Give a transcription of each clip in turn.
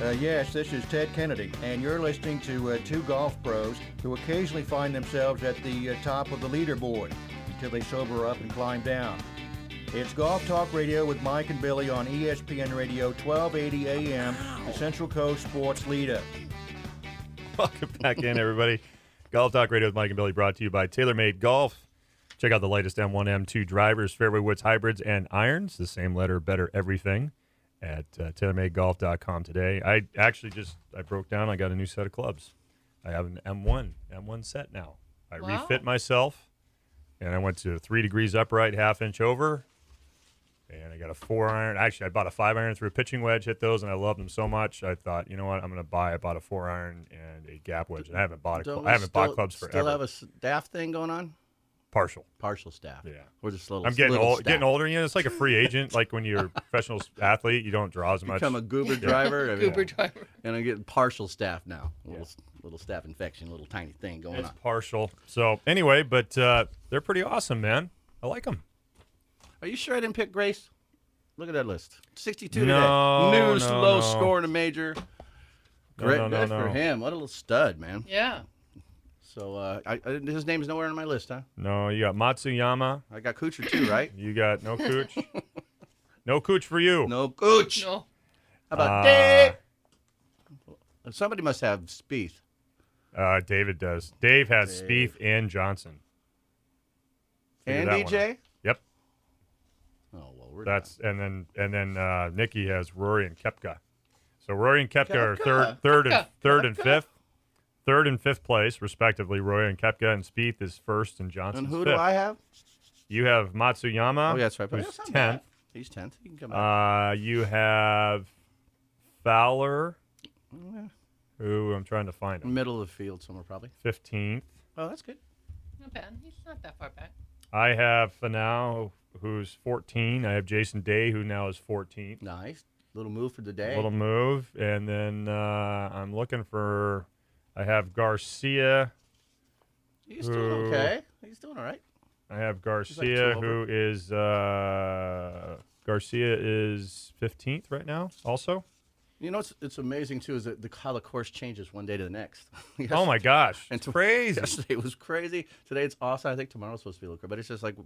Yes, this is Ted Kennedy, and you're listening to two golf pros who occasionally find themselves at the top of the leaderboard until they sober up and climb down. It's Golf Talk Radio with Mike and Billy on ESPN Radio, 1280 AM, the Central Coast Sports Leader. Welcome back in, everybody. Golf Talk Radio with Mike and Billy, brought to you by TaylorMade Golf. Check out the latest M1, M2 drivers, fairway woods, hybrids, and irons. The same letter, better everything at TaylorMadeGolf.com today. I broke down. I got a new set of clubs. I have an M1 set now. I refit myself, and I went to 3 degrees upright, half-inch over, and I got a 4-iron. Actually, I bought a 5-iron through a pitching wedge, hit those, and I loved them so much. I thought, you know what, I'm going to buy. I bought a 4-iron and a gap wedge, and I haven't bought clubs forever. Still have a staff thing going on? Partial staff. Yeah. We're just little. I'm getting older. You know, it's like a free agent. Like when you're a professional athlete, you don't draw as much. Become a goober driver. Goober driver. And I'm getting partial staff now. Little staph infection, little tiny thing going on. It's partial. So anyway, but they're pretty awesome, man. I like them. Are you sure I didn't pick Grace? Look at that list. 62 No, today. New no, low no. score in a major. Great No, for him. What a little stud, man. Yeah. So his name's nowhere on my list, huh? No, you got Matsuyama. I got Kuchar too, right? You got no Cooch. No Cooch for you. No Cooch. No. How about Dave? Somebody must have Spieth. David does. Dave has Spieth and Johnson. And DJ? Yep. Oh well, we're and then Nikki has Rory and Koepka. So Rory and Koepka are third and fifth. Third and fifth place, respectively. Rory and Koepka, and Spieth is first, and Johnson's And who fifth. do I have? You have Matsuyama. Oh, yeah, that's right. But Who's that's not 10th. bad. He's 10th. He can come back. You have Fowler, Yeah. who I'm trying to find him. Middle of the field somewhere, probably. 15th. Oh, that's good. Not bad. He's not that far back. I have Finau, who's 14. I have Jason Day, who now is 14th. Nice. Little move for the day. Little move. And then I'm looking for, I have Garcia. He's doing okay. He's doing all right. I have Garcia, two over. who is, Garcia is 15th right now also. You know, it's amazing, too, is that how the course changes one day to the next. Oh, my gosh. And It's crazy. Yesterday was crazy. Today it's awesome. I think tomorrow's supposed to be a little crazy. But it's just like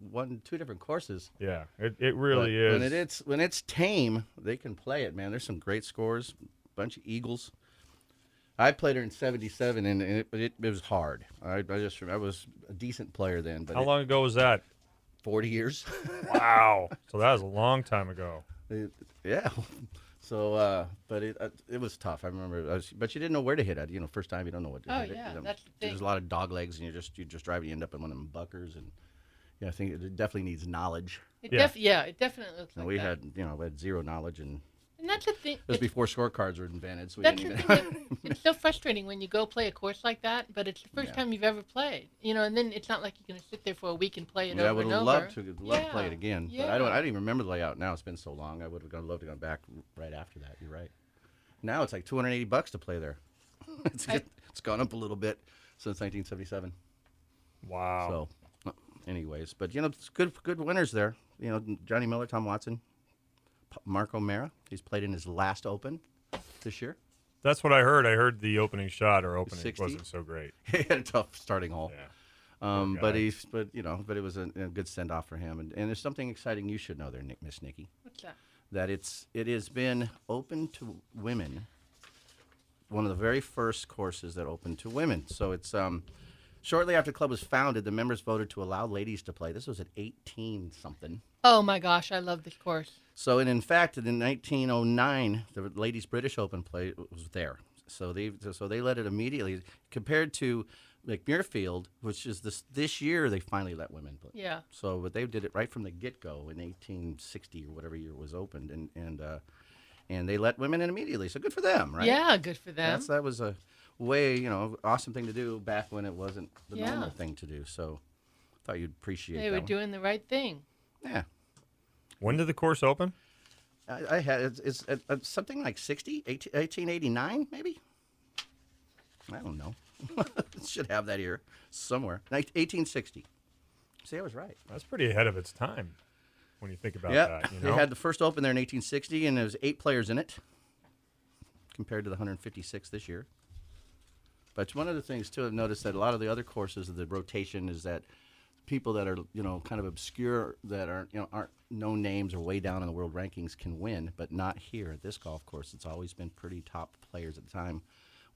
two different courses. Yeah, it really But is. When it's tame, they can play it, man. There's some great scores. Bunch of eagles. I played her in '77, and it was hard. I was a decent player then. But How long ago was that? 40 years. Wow. So that was a long time ago. Yeah. So, but it was tough. I remember. But you didn't know where to hit it. You know, first time you don't know what to hit. Yeah, it. that's the thing. There's a lot of dog legs, and you're just driving. You end up in one of them buckers, and yeah, I think it definitely needs knowledge. It definitely looks And like we that. had zero knowledge, and And that's the thing. it was before scorecards were invented, so we That's didn't the even. thing. It's so frustrating when you go play a course like that, but it's the first time you've ever played. You know, and then it's not like you're going to sit there for a week and play it Yeah, I over would and have over. loved to play it again, but I don't even remember the layout now. It's been so long. I would have loved to go back right after that. You're right. Now it's like $280 to play there. It's gone up a little bit since 1977. Wow. So, anyways, but it's good winners there. You know, Johnny Miller, Tom Watson, Mark O'Mara. He's played in his last Open this year. That's what I heard. I heard the opening shot or opening 60? wasn't so great. He had a tough starting hole. Yeah. But it was a good send off for him. And there's something exciting you should know there, Miss Nikki. What's that? That it has been open to women. One of the very first courses that opened to women. So it's shortly after the club was founded, the members voted to allow ladies to play. This was at 18 something. Oh my gosh, I love this course. So in fact, in 1909, the Ladies British Open play was there. So they let it immediately. Compared to like Muirfield, which is this year, they finally let women play. Yeah. So, but they did it right from the get-go in 1860 or whatever year it was opened, and they let women in immediately. So good for them, right? Yeah, good for them. That was a way, awesome thing to do back when it wasn't the normal thing to do. So, thought you'd appreciate. They were doing the right thing. Yeah. When did the course open? I had it's something like 1889 maybe. I don't know. Should have that here somewhere. 1860. See, I was right. That's pretty ahead of its time when you think about Yeah, that. they had the first Open there in 1860, and there was 8 players in it. compared to the 156 this year. But one of the things, too, I've noticed that a lot of the other courses, the rotation is that people that are, kind of obscure, that aren't known names or way down in the world rankings can win, but not here at this golf course. It's always been pretty top players at the time,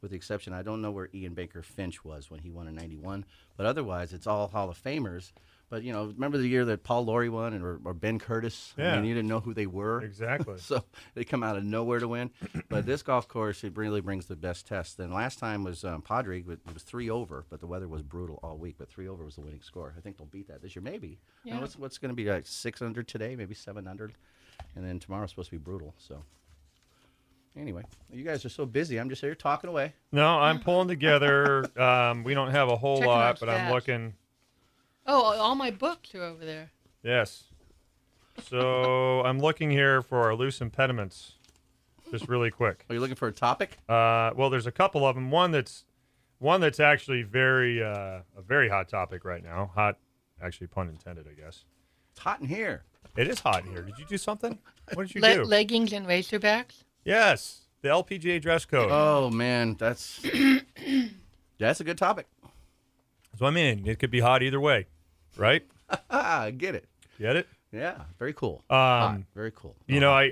with the exception, I don't know where Ian Baker Finch was when he won in 91, but otherwise it's all Hall of Famers. But, remember the year that Paul Laurie won or Ben Curtis? Yeah. I mean, you didn't know who they were. Exactly. So they come out of nowhere to win. But this golf course, it really brings the best test. And last time was Padre. It was 3 over, but the weather was brutal all week. But 3 over was the winning score. I think they'll beat that this year, maybe. Yeah. And what's going to be like 600 today, maybe 700, and then tomorrow's supposed to be brutal. So anyway, you guys are so busy. I'm just here talking away. No, I'm pulling together. We don't have a whole Checking our lot, but I'm stats. looking. Oh, all my books are over there. Yes. So I'm looking here for our loose impediments, just really quick. Are you looking for a topic? Well, there's a couple of them. One that's actually a very hot topic right now. Hot, actually, pun intended, I guess. It's hot in here. It is hot in here. Did you do something? What did you do? Leggings and racerbacks. Yes, the LPGA dress code. Oh, man, that's a good topic. So I mean, it could be hot either way, right? I get it. Get it? Yeah, very cool. Hot, very cool. You know, I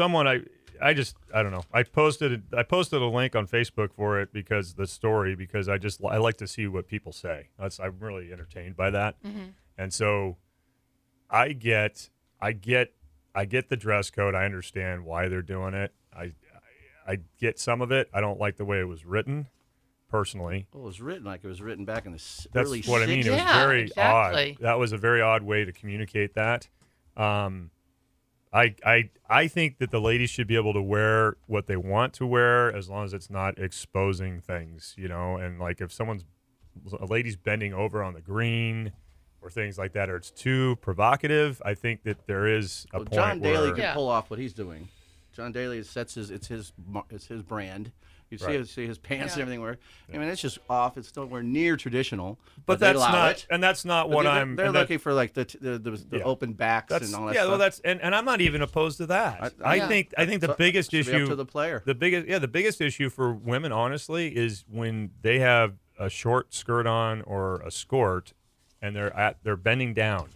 don't know. I posted a link on Facebook for it because I like to see what people say. I'm really entertained by that. Mm-hmm. And so I get the dress code. I understand why they're doing it. I get some of it. I don't like the way it was written, personally. Well, it was written like it was written back in the That's early what I mean. It was 60s. very exactly. odd. That was a very odd way to communicate that. I think that the ladies should be able to wear what they want to wear as long as it's not exposing things, and like if a lady's bending over on the green or things like that, or it's too provocative, I think that there is a point John Daly where can Yeah. pull off what he's doing. John Daly it's his brand. You Right. see his pants Yeah. and everything. I mean, it's just off. It's nowhere near traditional. but they that's allow not, it. and that's not But what they're and that- looking for like the Yeah. open backs that's and all that yeah. stuff. Well, that's and I'm not even opposed to that. I Yeah. think the So- biggest should be issue up to the player. The biggest issue for women, honestly, is when they have a short skirt on or a skirt, and they're bending down.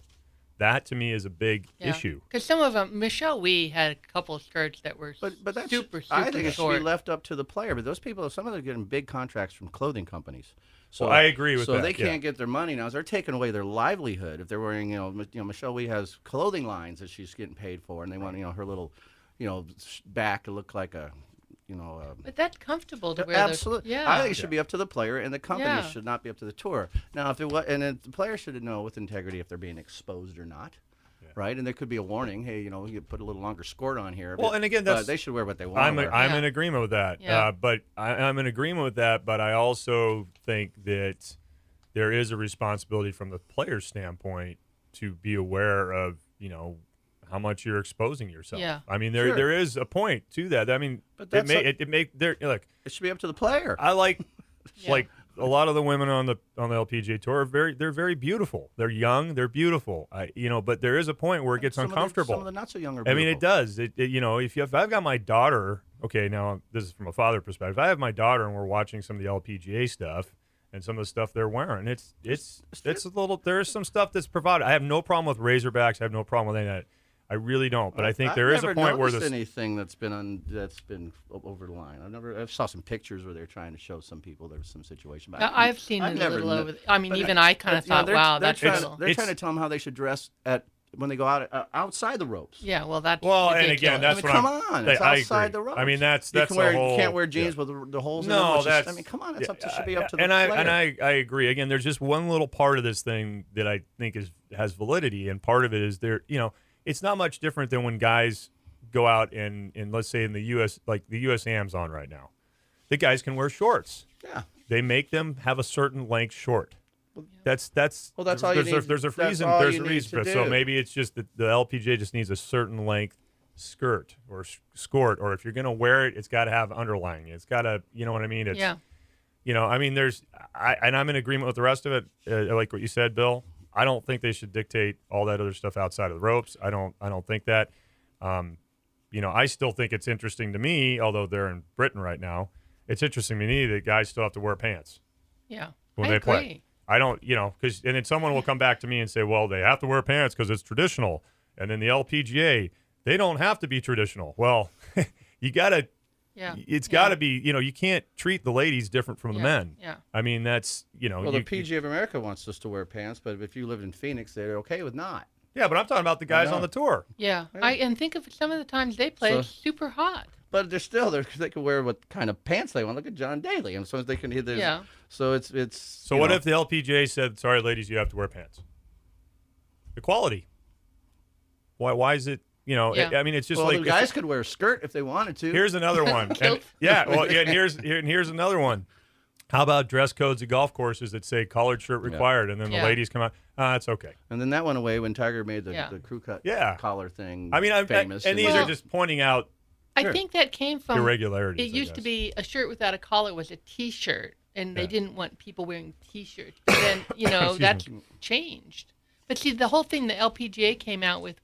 That to me is a big issue. Because some of them, Michelle Wee had a couple of skirts that were But that's super I think it should short. be left up to the player. But those people, some of them are getting big contracts from clothing companies. So Well, I agree with so that, they yeah. can't get their money now. They're taking away their livelihood if they're wearing. Michelle Wee has clothing lines that she's getting paid for, and they want her little, back to look like a. But that's comfortable to wear. Absolutely. Yeah. I think it should be up to the player, and the company Yeah. should not be up to the tour. Now, if it was, and then the player should know with integrity if they're being exposed or not. Right, and there could be a warning. Hey, you put a little longer skirt on here. Well, and again, that's they should wear what they want. I'm Yeah. in agreement with that. Yeah. But I'm in agreement with that. But I also think that there is a responsibility from the player's standpoint to be aware of how much you're exposing yourself. Yeah. I mean, Sure. there is a point to that. I mean, But it that's may look. It should be up to the player. I like Yeah. like a lot of the women on the LPGA tour they're very beautiful. They're young, they're beautiful. But there is a point where it gets uncomfortable. Some of the not so young are I mean, it beautiful. does. If I've got my daughter, okay, now this is from a father perspective. If I have my daughter and we're watching some of the LPGA stuff and some of the stuff they're wearing, it's a little. There's some stuff that's provided. I have no problem with Razorbacks. I have no problem with any of that. I really don't. But I think there is a point where I've never this. noticed anything that's been over the line. I saw some pictures where they're trying to show some people there was some situation. But I've seen I've it a never little kno- over. I mean, but even I kind of thought, wow, that's trying, little. they're trying to tell them how they should dress when they go out outside the ropes. Yeah, well, that's Well, and ridiculous. again, that's I mean, what come I'm. on, it's I outside agree. the ropes. I mean, that's you the whole. You can't wear jeans yeah. with the holes in No, them. which is- that's. I mean, come on, it yeah, should be up to the and player. I agree. Again, there's just one little part of this thing that I think has validity, and part of it is it's not much different than when guys go out and let's say in the U.S. like the USAM's on right now, the guys can wear shorts. Yeah. They make them have a certain length short. That's Well, that's all you need. There's a That's reason. all There's you a need reason to for it. So do. maybe it's just that the LPGA just needs a certain length skirt or skirt, or if you're gonna wear it, it's got to have underlining. It's got to, you know what I mean? It's, Yeah. I mean, I'm in agreement with the rest of it. I like what you said, Bill. I don't think they should dictate all that other stuff outside of the ropes. I don't think that. I still think it's interesting to me, although they're in Britain right now, it's interesting to me that guys still have to wear pants Yeah. when I they agree. play. I don't, because, and then someone will come back to me and say, well, they have to wear pants because it's traditional. And then the LPGA, they don't have to be traditional. Well, you got to, Yeah. it's got to be, you can't treat the ladies different from the men. Yeah. I mean, that's, Well, the PGA of America wants us to wear pants, but if you live in Phoenix, they're okay with not. yeah, but I'm talking about the guys know. on the tour. Yeah. And think of some of the times they play, So- it's super hot. But they can wear what kind of pants they want. Look at John Daly, and so they can hit. Yeah. So it's. So what if the LPGA said, sorry, ladies, you have to wear pants? Equality. Why is it, Yeah. I mean, it's just well, like. the guys could wear a skirt if they wanted to. Here's another one. Kilt. And here's another one. How about dress codes at golf courses that say collared shirt required, and then the Yeah. ladies come out, it's okay. And then that went away when Tiger made the crew cut collar thing. I mean, famous. and these are just pointing out I think that came from irregularities. It used to be a shirt without a collar was a T-shirt, and they didn't want people wearing T-shirts. But then, that's changed. But see, the whole thing the LPGA came out with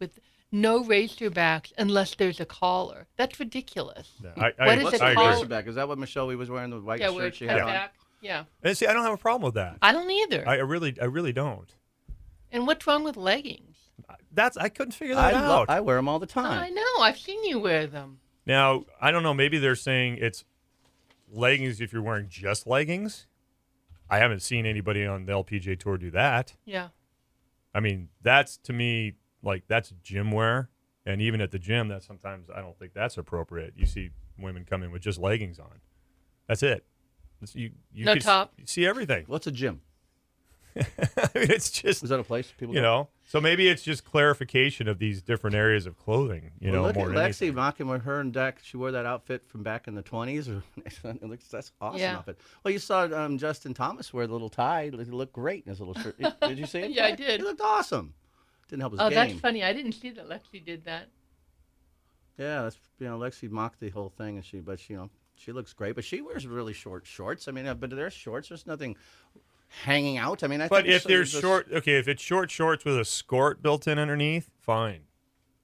no racerbacks unless there's a collar. That's ridiculous. Yeah, What is What's a the collar? racerback? Is that what Michelle Wee was wearing? The white Yeah, shirt where she it's had cut on. back. Yeah. And see, I don't have a problem with that. I don't either. I really don't. And what's wrong with leggings? I couldn't figure that out. I wear them all the I time. know. I've seen you wear them. Now, I don't know. Maybe they're saying it's leggings if you're wearing just leggings. I haven't seen anybody on the LPGA Tour do that. Yeah. I mean, that's to me like that's gym wear, and even at the gym, that sometimes I don't think that's appropriate. You see women come in with just leggings on. That's it. You No can top. You see everything. What's a gym? I mean, it's just Is that a place people go? So maybe it's just clarification of these different areas of clothing. Well, look more at than Lexi anything. mocking with her and Dak. She wore that outfit from back in the 20s. That's awesome Yeah. outfit. Well, you saw Justin Thomas wear the little tie. He looked great in his little shirt. Did you see it? Yeah, I did. He looked awesome. Didn't help his Oh, game. that's funny. I didn't see that Lexi did that. Yeah, that's Lexi mocked the whole thing, and she looks great, but she wears really short shorts. I mean, but they're shorts. There's nothing hanging out. I mean, But if there's if it's short shorts with a skirt built in underneath, fine.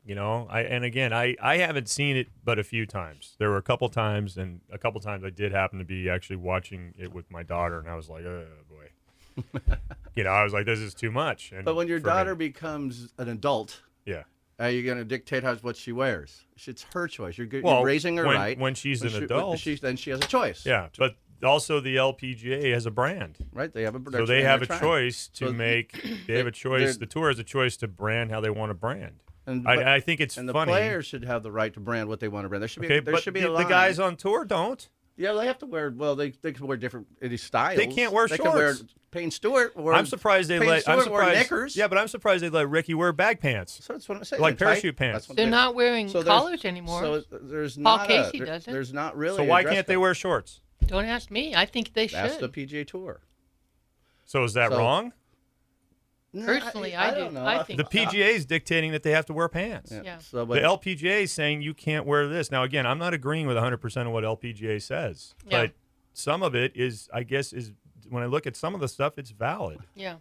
I haven't seen it but a few times. There were a couple times, and a couple times I did happen to be actually watching it with my daughter, and I was like, oh boy. I was like, this is too much. And But when your for me- daughter becomes an adult, yeah. are you going to dictate what she wears? It's her choice. You're Well, raising her when- right. when she's an adult. then she has a choice. Yeah, but also the LPGA has a brand. Right? They have a So they have a choice to So make. They have a choice. they're- The tour has a choice to brand how they want to brand. And, I think it's and the funny. players should have the right to brand what they want to brand. There should be Okay, there but should be the a line. guys on tour don't. Yeah, they have to wear. Well, they can wear different styles. They can't wear They can wear shorts. Payne Stewart. I'm surprised they Payne let. I'm Stewart wore surprised. knickers. Yeah, but I'm surprised they let Ricky wear bag pants. So that's what I'm saying. Like They're tight. parachute pants. That's what They're not wearing so there's- collars anymore. So there's Paul not. Casey there- does it. There's not really. So a why dress can't they code. wear shorts? Don't ask me. I think they That's the should. PGA Tour. So is that So- wrong? Personally, I do. don't know. I think The PGA is dictating that they have to wear pants. Yeah. So, The but LPGA is saying you can't wear this. Now, again, I'm not agreeing with 100% of what LPGA says, Yeah. but some of it is, I guess, is when I look at some of the stuff, it's valid. Yeah.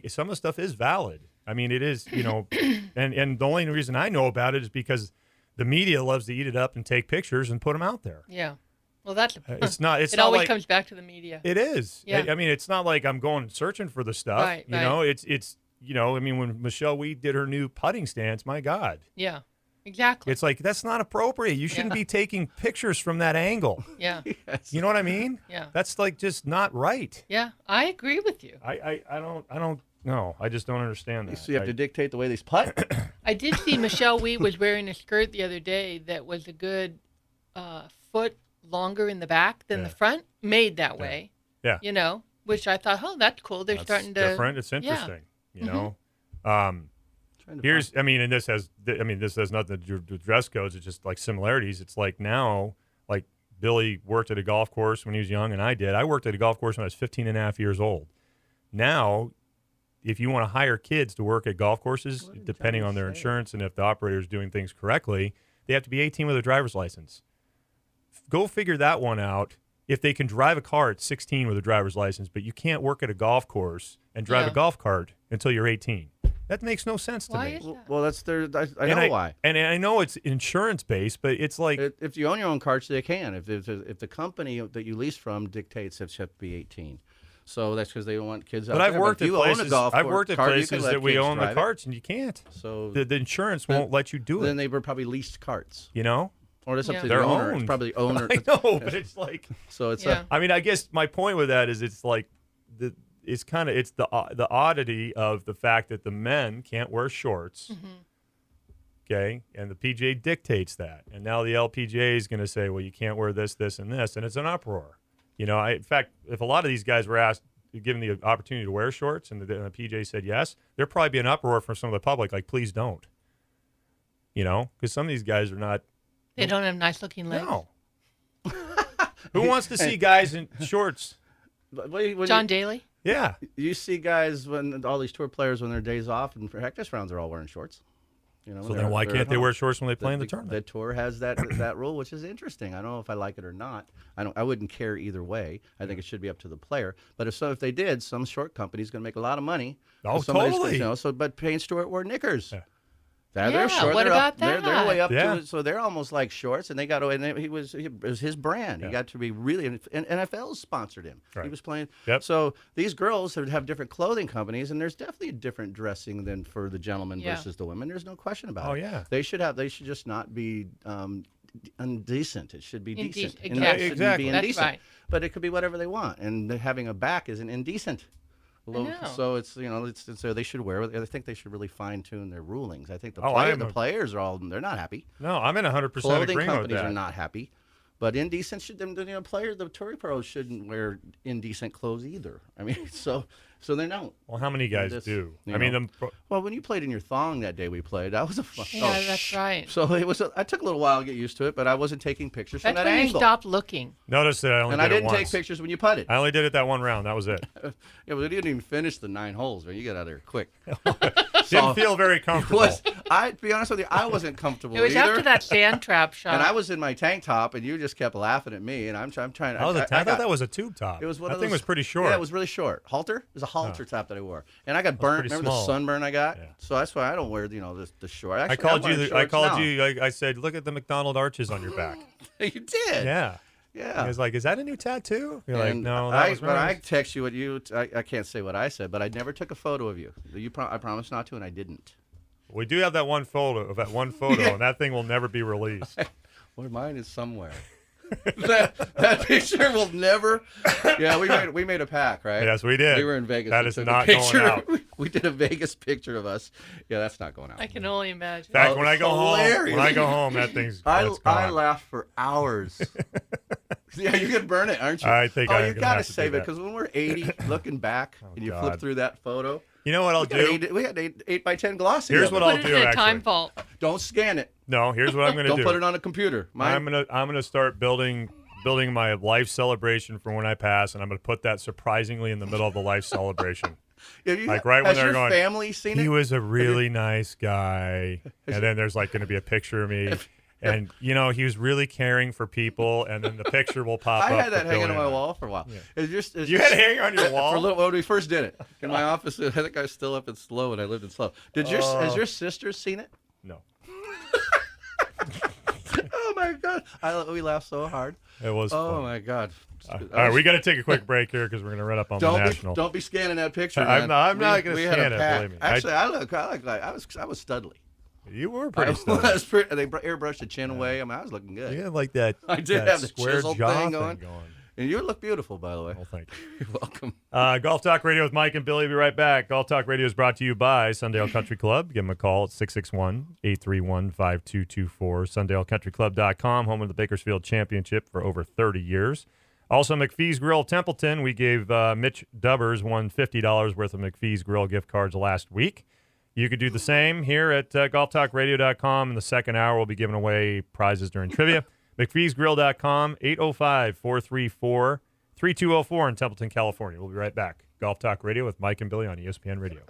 Some of the stuff is valid. I mean, it is, and the only reason I know about it is because the media loves to eat it up and take pictures and put them out there. Yeah. Well, that's It's not. It's it not always like comes back to the media. it is. Yeah. I mean, it's not like I'm going searching for the stuff. Right, you know, it's. I mean, when Michelle Wee did her new putting stance, my God, Yeah. Exactly. it's like that's not appropriate. You shouldn't be taking pictures from that angle. Yeah. yes. You know what I mean? Yeah. That's like just not right. Yeah. I agree with you. I don't know. I just don't understand that. So you have to dictate the way they putt. I did see Michelle Wee was wearing a skirt the other day that was a good foot longer in the back than the front, made that way. Yeah. Which I thought, oh, that's cool. They're That's starting to. different. It's interesting. You know. Trying to Here's, I mean, and this has nothing to do with dress codes. It's just like similarities. It's like now, like Billy worked at a golf course when he was young, and I did. I worked at a golf course when I was 15 and a half years old. Now, if you want to hire kids to work at golf courses, depending on their insurance and if the operator is doing things correctly, they have to be 18 with a driver's license. Go figure that one out. If they can drive a car at 16 with a driver's license, but you can't work at a golf course and drive a golf cart until you're 18. That makes no sense to Why me. is that? Well, that's their. I And know why. And I know it's insurance based, but it's like If you own your own carts, they can. If the company that you lease from dictates it should be 18, so that's because they don't want kids out But there. I've worked if at you own a places. golf I've worked at cart, you can places let that we kids own the drive it. carts, and you can't. So The insurance won't let you do then it. they were probably leased carts, You know, or it's up Yeah. to They're the owner. It's owned. probably the owner. I know, but it's like. So it's Yeah. I mean, I guess my point with that is it's like it's the oddity of the fact that the men can't wear shorts. Okay, and the PGA dictates that, and now the LPGA is going to say, well, you can't wear this, this, and this, and it's an uproar. You know, in fact, if a lot of these guys were asked, given the opportunity to wear shorts, and the PGA said yes, there'd probably be an uproar from some of the public, like, please don't. You know, because some of these guys are not. They don't have nice looking legs. No. Who wants to see guys in shorts? when John Daly. Yeah. you see guys when all these tour players when their days off and for practice rounds, they're all wearing shorts. You know, So then why can't they wear shorts when they play in the tournament? The tour has that rule, which is interesting. I don't know if I like it or not. I wouldn't care either way. I think it should be up to the player. But if they did, some short company's going to make a lot of money. Oh, If somebody's- totally. You know, but Payne Stewart wore knickers. Yeah. They're Yeah, short. what they're about up, They're way up Yeah. to it, so they're almost like shorts. And they got and it was his brand. Yeah. He got to be really. And NFL sponsored him. Right. He was playing. Yep. So these girls would have different clothing companies, and there's definitely a different dressing than for the gentlemen Yeah. versus the women. There's no question about Oh, it. yeah. They should just not be indecent. It should be decent. Indecent, And that exactly. shouldn't Exactly. be That's indecent. right. But it could be whatever they want, and having a back isn't indecent. know. So it's so they should wear. I think they should really fine tune their rulings. I think the I am players are they're not happy. No, I'm in 100% Clothing agreement with companies that. are not happy. But indecent the tour pros shouldn't wear indecent clothes either. I mean, so they don't. Well, how many guys This, do? you I mean, know. Well, when you played in your thong that day we played, that was a fun. Yeah, that's right. So it was. I took a little while to get used to it, but I wasn't taking pictures from That's that when you angle. stopped looking. notice that I only And did I didn't it once. take pictures when you putted. I only did it that one round. That was it. Yeah, but we didn't even finish the 9 holes. Man, you got out of there quick. Didn't feel very comfortable. To be honest with you, I wasn't comfortable It was either. after that sand trap shot. And I was in my tank top, and you just kept laughing at me, and I'm trying. I thought that was a tube top. It was one that of thing those- was pretty short. Yeah, it was really short. Halter? It was a halter top that I wore, and I got burnt. pretty Remember small. the sunburn I got? Yeah. So that's why I don't wear the short. Actually, I called I'm you. wearing I shorts called now. you. I said, look at the McDonald arches on your back. You did. Yeah. Yeah. I was like, is that a new tattoo? You're like, And no, that was but I Ryan's. text you what you. I can't say what I said, but I never took a photo of you. I promised not to, and I didn't. We do have that one photo Yeah. and that thing will never be released. Well, mine is somewhere. that picture will never. Yeah, we made a pack, right? Yes, we did. We were in Vegas. That We is took not a picture. going out. We did a Vegas picture of us. Yeah, that's not going out. I can only imagine. In fact, Oh, when I go hilarious. home, that thing's I that's gone. laughed for hours. Yeah, you could burn it, aren't you? I think Oh, I'm you gonna gotta have to do save it that. because when we're 80, looking back, and you flip God. through that photo, You know what I'll do? we had 8x10 glossy. Here's of what it. I'll Put it do, in a actually. time vault. Don't scan it. No, here's what I'm going to Don't do. put it on a computer. I'm gonna start building my life celebration for when I pass, and I'm gonna put that surprisingly in the middle of the life celebration. Like right when has they're your going, family seen He it? was a really nice guy, and then there's like going to be a picture of me, and he was really caring for people, and then the picture will pop up. I had that with hanging Billy on my in it. wall for a while. It's You had it hanging on your for wall? a little when we first did it in my office. I think I was still up in Slow, and I lived in Slow. Has your sister seen it? No, Oh my God! We laughed so hard. it was. Oh fun. my God! All right, we got to take a quick break here because we're going to run up on the national. Don't be scanning that picture. I'm man. not gonna We had a scan it, pack. believe me. Actually, I look like I was studly. You were I pretty stunning. was pretty. They airbrushed the chin away. I mean, I was looking good. You had like that. I did that have the square chiseled jaw thing going. going. And you look beautiful, by the way. Well, thank you. You're welcome. Golf Talk Radio with Mike and Billy. Be right back. Golf Talk Radio is brought to you by Sundale Country Club. Give them a call at 661-831-5224. SundaleCountryClub.com, home of the Bakersfield Championship for over 30 years. Also, McPhee's Grill Templeton. We gave Mitch Dubbers won $50 worth of McPhee's Grill gift cards last week. You could do the same here at golftalkradio.com. In the second hour, we'll be giving away prizes during trivia. McPhee'sGrill.com, 805-434-3204 in Templeton, California. We'll be right back. Golf Talk Radio with Mike and Billy on ESPN Radio.